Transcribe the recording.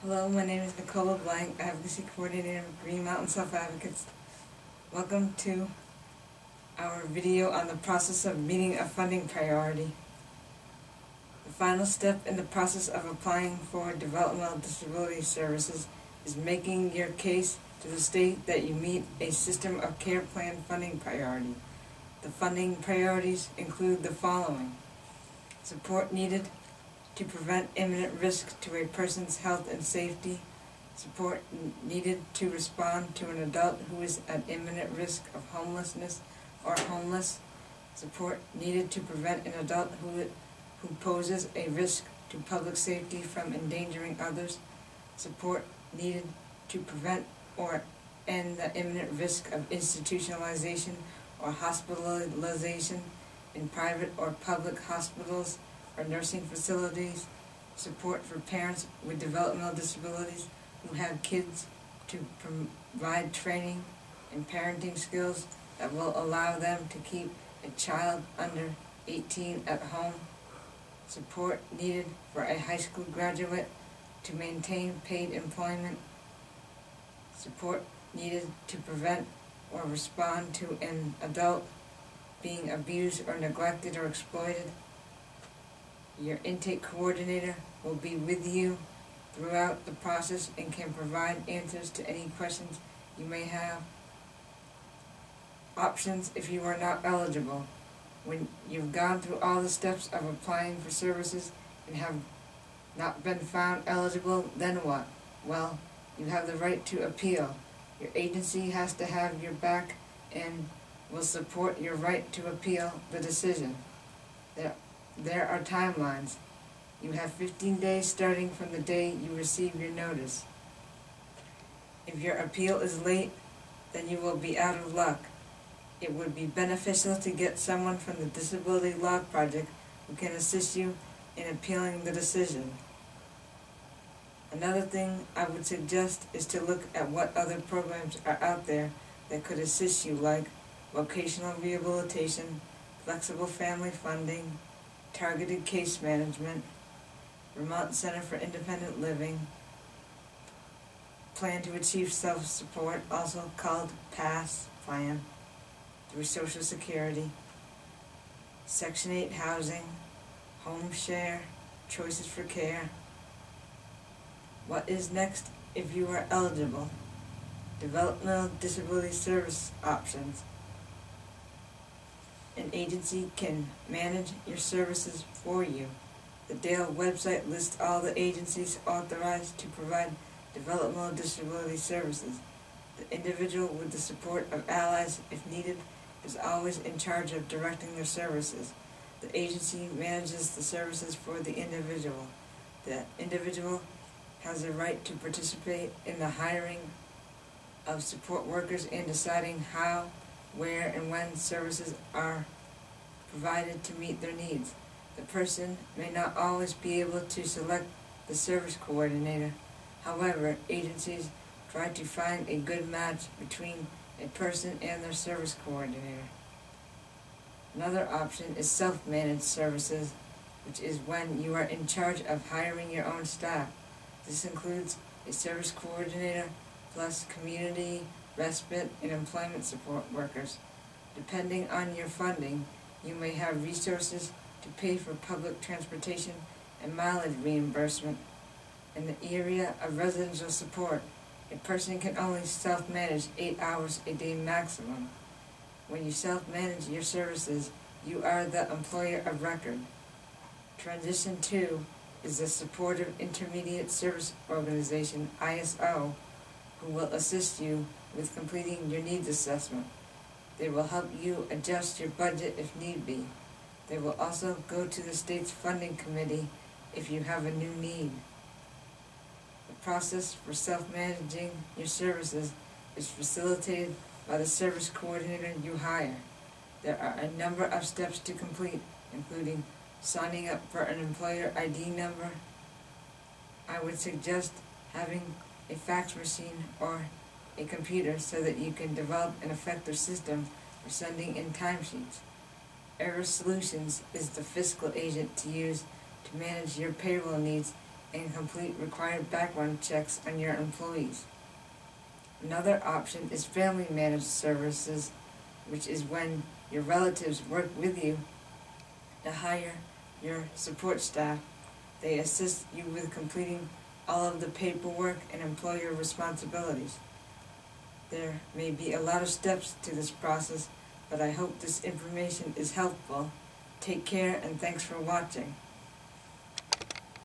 Hello, my name is Nicole LeBlanc, Advocacy Coordinator of Green Mountain Self-Advocates. Welcome to our video on the process of meeting a funding priority. The final step in the process of applying for developmental disability services is making your case to the state that you meet a system of care plan funding priority. The funding priorities include the following: support needed to prevent imminent risk to a person's health and safety, support needed to respond to an adult who is at imminent risk of homelessness or homeless, support needed to prevent an adult who poses a risk to public safety from endangering others, support needed to prevent or end the imminent risk of institutionalization or hospitalization in private or public hospitals or nursing facilities, support for parents with developmental disabilities who have kids to provide training and parenting skills that will allow them to keep a child under 18 at home, support needed for a high school graduate to maintain paid employment, support needed to prevent or respond to an adult being abused or neglected or exploited. Your intake coordinator will be with you throughout the process and can provide answers to any questions you may have. Options if you are not eligible. When you've gone through all the steps of applying for services and have not been found eligible, then what? Well, you have the right to appeal. Your agency has to have your back and will support your right to appeal the decision. There are timelines. You have 15 days starting from the day you receive your notice. If your appeal is late, then you will be out of luck. It would be beneficial to get someone from the Disability Law Project who can assist you in appealing the decision. Another thing I would suggest is to look at what other programs are out there that could assist you, like vocational rehabilitation, flexible family funding, targeted case management, Vermont Center for Independent Living, Plan to Achieve Self-Support, also called PASS Plan, through Social Security, Section 8 housing, home share, choices for care. What is next if you are eligible? Developmental disability service options. An agency can manage your services for you. The DALE website lists all the agencies authorized to provide developmental disability services. The individual, with the support of allies if needed, is always in charge of directing their services. The agency manages the services for the individual. The individual has a right to participate in the hiring of support workers and deciding how, where, and when services are provided to meet their needs. The person may not always be able to select the service coordinator. However, agencies try to find a good match between a person and their service coordinator. Another option is self-managed services, which is when you are in charge of hiring your own staff. This includes a service coordinator plus community, respite, and employment support workers. Depending on your funding, you may have resources to pay for public transportation and mileage reimbursement. In the area of residential support, a person can only self-manage 8 hours a day maximum. When you self-manage your services, you are the employer of record. Transition 2 is the Supportive Intermediate Service Organization, ISO, who will assist you with completing your needs assessment. They will help you adjust your budget if need be. They will also go to the state's funding committee if you have a new need. The process for self-managing your services is facilitated by the service coordinator you hire. There are a number of steps to complete, including signing up for an employer ID number. I would suggest having a fax machine or a computer so that you can develop an effective system for sending in timesheets. Error Solutions is the fiscal agent to use to manage your payroll needs and complete required background checks on your employees. Another option is family managed services, which is when your relatives work with you to hire your support staff. They assist you with completing all of the paperwork and employer responsibilities. There may be a lot of steps to this process, but I hope this information is helpful. Take care and thanks for watching.